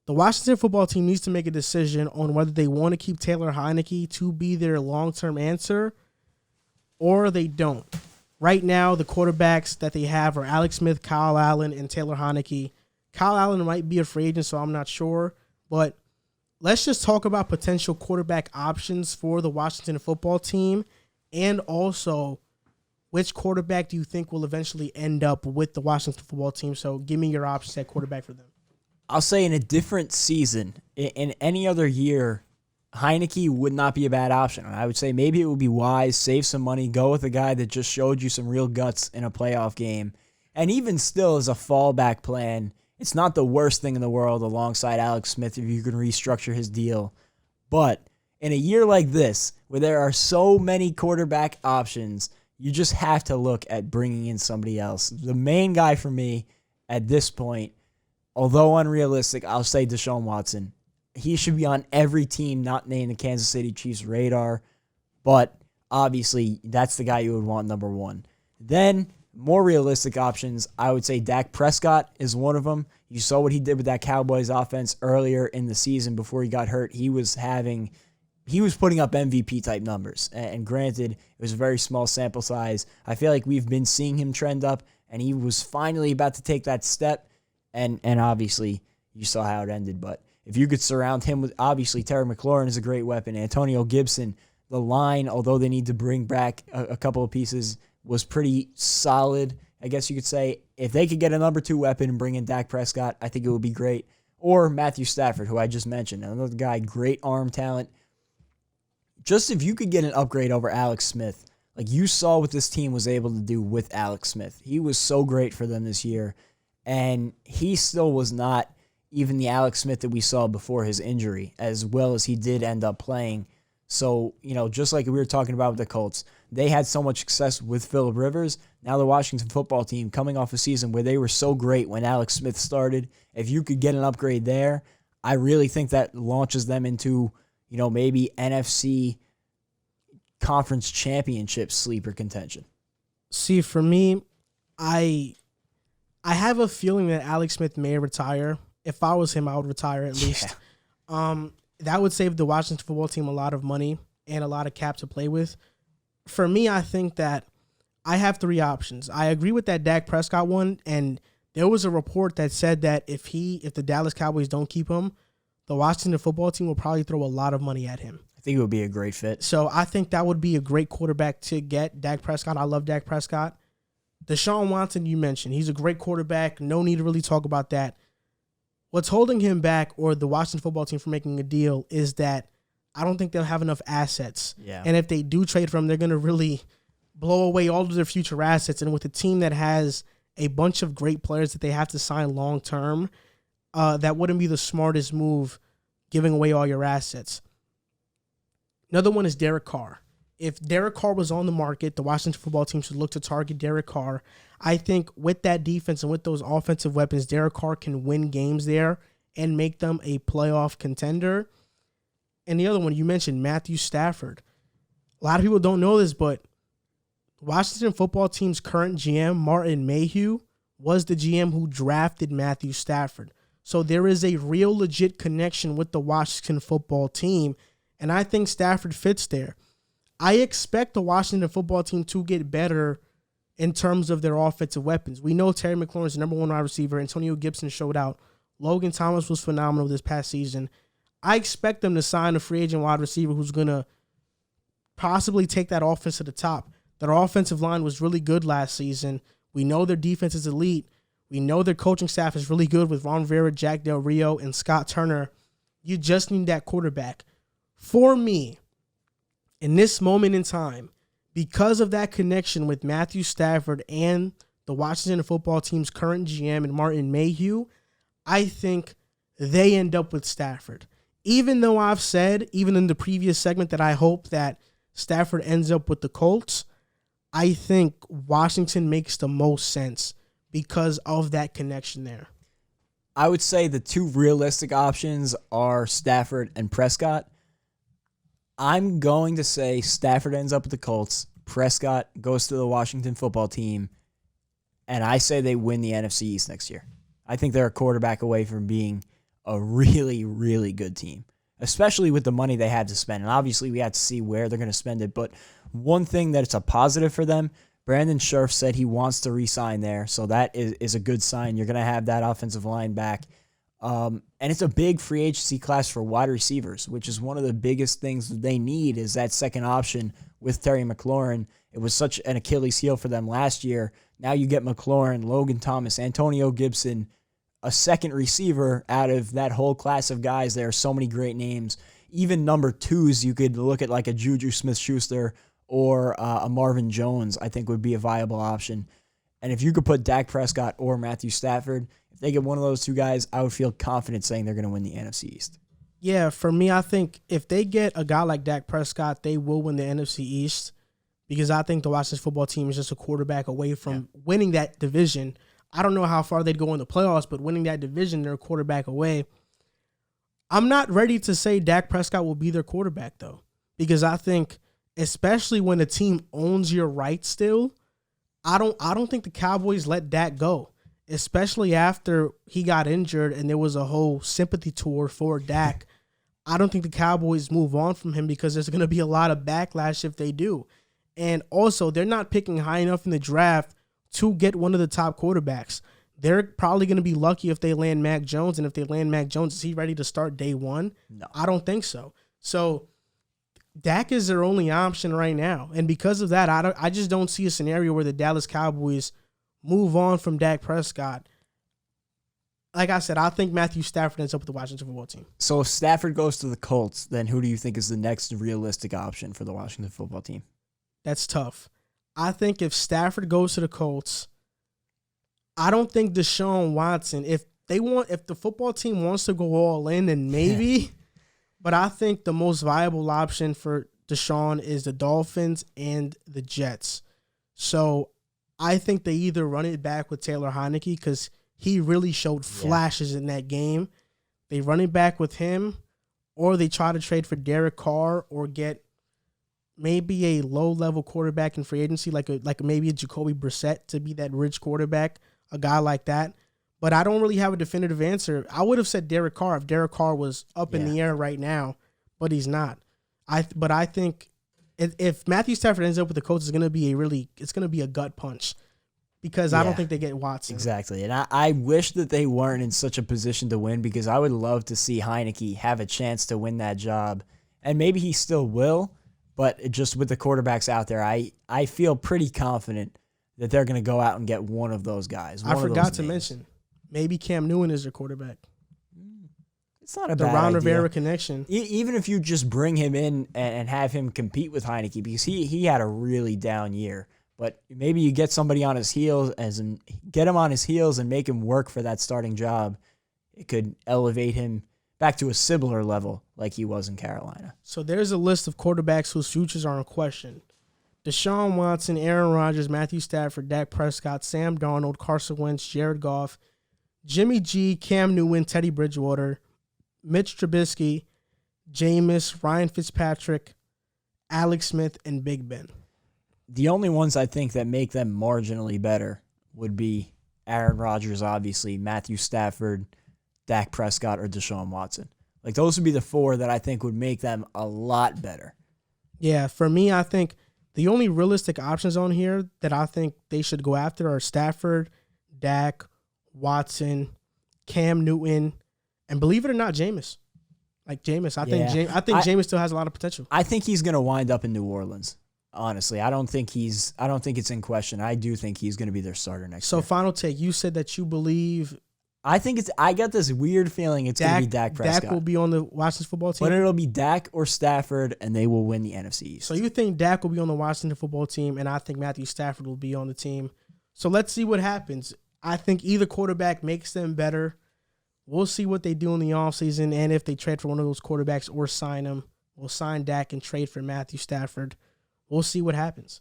The Washington football team needs to make a decision on whether they want to keep Taylor Heineke to be their long-term answer or they don't. Right now, the quarterbacks that they have are Alex Smith, Kyle Allen, and Taylor Heineke. Kyle Allen might be a free agent, so I'm not sure. But let's just talk about potential quarterback options for the Washington football team, and also which quarterback do you think will eventually end up with the Washington football team? So give me your options at quarterback for them. I'll say in a different season, in any other year, Heineke would not be a bad option. I would say maybe it would be wise, save some money, go with a guy that just showed you some real guts in a playoff game. And even still as a fallback plan, it's not the worst thing in the world alongside Alex Smith if you can restructure his deal. But in a year like this, where there are so many quarterback options, you just have to look at bringing in somebody else. The main guy for me at this point, although unrealistic, I'll say Deshaun Watson. He should be on every team not named the Kansas City Chiefs radar, but obviously that's the guy you would want number one. Then, more realistic options, I would say Dak Prescott is one of them. You saw what he did with that Cowboys offense earlier in the season before he got hurt. He was putting up MVP-type numbers, and granted, it was a very small sample size. I feel like we've been seeing him trend up, and he was finally about to take that step. And obviously, you saw how it ended. But if you could surround him with, obviously, Terry McLaurin is a great weapon. Antonio Gibson, the line, although they need to bring back a couple of pieces, was pretty solid, I guess you could say. If they could get a number two weapon and bring in Dak Prescott, I think it would be great. Or Matthew Stafford, who I just mentioned. Another guy, great arm talent. Just if you could get an upgrade over Alex Smith, like you saw what this team was able to do with Alex Smith. He was so great for them this year. And he still was not even the Alex Smith that we saw before his injury, as well as he did end up playing. So, just like we were talking about with the Colts, they had so much success with Phillip Rivers. Now the Washington football team coming off a season where they were so great when Alex Smith started. If you could get an upgrade there, I really think that launches them into, maybe NFC conference championship sleeper contention. See, for me, I have a feeling that Alex Smith may retire. If I was him, I would retire at least. That would save the Washington football team a lot of money and a lot of cap to play with. For me, I think that I have three options. I agree with that Dak Prescott one, and there was a report that said that if the Dallas Cowboys don't keep him, the Washington football team will probably throw a lot of money at him. I think it would be a great fit. So I think that would be a great quarterback to get, Dak Prescott. I love Dak Prescott. Deshaun Watson, you mentioned. He's a great quarterback. No need to really talk about that. What's holding him back, or the Washington football team from making a deal, is that I don't think they'll have enough assets. Yeah. And if they do trade for him, they're going to really blow away all of their future assets. And with a team that has a bunch of great players that they have to sign long-term, that wouldn't be the smartest move, giving away all your assets. Another one is Derek Carr. If Derek Carr was on the market, the Washington football team should look to target Derek Carr. I think with that defense and with those offensive weapons, Derek Carr can win games there and make them a playoff contender. And the other one, you mentioned Matthew Stafford. A lot of people don't know this, but Washington football team's current GM, Martin Mayhew, was the GM who drafted Matthew Stafford. So there is a real legit connection with the Washington football team, and I think Stafford fits there. I expect the Washington football team to get better in terms of their offensive weapons. We know Terry McLaurin is the number one wide receiver. Antonio Gibson showed out. Logan Thomas was phenomenal this past season. I expect them to sign a free agent wide receiver who's going to possibly take that offense to the top. Their offensive line was really good last season. We know their defense is elite. We know their coaching staff is really good with Ron Rivera, Jack Del Rio, and Scott Turner. You just need that quarterback. For me, in this moment in time, because of that connection with Matthew Stafford and the Washington football team's current GM and Martin Mayhew, I think they end up with Stafford. Even though I've said, even in the previous segment, that I hope that Stafford ends up with the Colts, I think Washington makes the most sense because of that connection there. I would say the two realistic options are Stafford and Prescott. I'm going to say Stafford ends up with the Colts, Prescott goes to the Washington football team, and I say they win the NFC East next year. I think they're a quarterback away from being a really, really good team, especially with the money they had to spend. And obviously, we had to see where they're going to spend it. But one thing that it's a positive for them, Brandon Scherf said he wants to re-sign there, so that is a good sign. You're going to have that offensive line back. And it's a big free agency class for wide receivers, which is one of the biggest things that they need is that second option with Terry McLaurin. It was such an Achilles heel for them last year. Now you get McLaurin, Logan Thomas, Antonio Gibson, a second receiver out of that whole class of guys. There are so many great names. Even number twos, you could look at like a Juju Smith-Schuster or a Marvin Jones, I think would be a viable option. And if you could put Dak Prescott or Matthew Stafford, if they get one of those two guys, I would feel confident saying they're going to win the NFC East. Yeah, for me, I think if they get a guy like Dak Prescott, they will win the NFC East because I think the Washington football team is just a quarterback away from winning that division. I don't know how far they'd go in the playoffs, but winning that division, they're a quarterback away. I'm not ready to say Dak Prescott will be their quarterback, though, because I think, especially when a team owns your rights still, I don't think the Cowboys let Dak go, especially after he got injured and there was a whole sympathy tour for Dak. I don't think the Cowboys move on from him because there's going to be a lot of backlash if they do. And also, they're not picking high enough in the draft to get one of the top quarterbacks. They're probably going to be lucky if they land Mac Jones, and if they land Mac Jones, is he ready to start day one? No. I don't think so. So Dak is their only option right now. And because of that, I just don't see a scenario where the Dallas Cowboys move on from Dak Prescott. Like I said, I think Matthew Stafford ends up with the Washington football team. So if Stafford goes to the Colts, then who do you think is the next realistic option for the Washington football team? That's tough. I think if Stafford goes to the Colts, I don't think Deshaun Watson, if the football team wants to go all in, then maybe. But I think the most viable option for Deshaun is the Dolphins and the Jets. So I think they either run it back with Taylor Heineke because he really showed flashes in that game. They run it back with him, or they try to trade for Derek Carr or get maybe a low-level quarterback in free agency, like maybe a Jacoby Brissett to be that rich quarterback, a guy like that. But I don't really have a definitive answer. I would have said Derek Carr if Derek Carr was up in the air right now, but he's not. But I think if Matthew Stafford ends up with the Colts, it's going to be a gut punch because I don't think they get Watson. Exactly. And I wish that they weren't in such a position to win because I would love to see Heineke have a chance to win that job. And maybe he still will, but just with the quarterbacks out there, I feel pretty confident that they're going to go out and get one of those guys. I forgot to mention, maybe Cam Newton is their quarterback. It's not a bad idea. The Ron Rivera connection. Even if you just bring him in and have him compete with Heineke, because he had a really down year. But maybe you get somebody on his heels get him on his heels and make him work for that starting job. It could elevate him back to a similar level like he was in Carolina. So there's a list of quarterbacks whose futures are in question. Deshaun Watson, Aaron Rodgers, Matthew Stafford, Dak Prescott, Sam Darnold, Carson Wentz, Jared Goff, Jimmy G, Cam Newton, Teddy Bridgewater, Mitch Trubisky, Jameis, Ryan Fitzpatrick, Alex Smith, and Big Ben. The only ones I think that make them marginally better would be Aaron Rodgers, obviously, Matthew Stafford, Dak Prescott, or Deshaun Watson. Like, those would be the four that I think would make them a lot better. Yeah, for me, I think the only realistic options on here that I think they should go after are Stafford, Dak, Watson, Cam Newton, and believe it or not, Jameis. Like Jameis, I think Jameis still has a lot of potential. I think he's going to wind up in New Orleans. Honestly, I don't think it's in question. I do think he's going to be their starter next year. So, final take. You said that you believe. I got this weird feeling it's going to be Dak Prescott. Dak will be on the Washington football team. But it'll be Dak or Stafford, and they will win the NFC East. So you think Dak will be on the Washington football team, and I think Matthew Stafford will be on the team. So let's see what happens. I think either quarterback makes them better. We'll see what they do in the offseason, and if they trade for one of those quarterbacks or sign them. We'll sign Dak and trade for Matthew Stafford. We'll see what happens.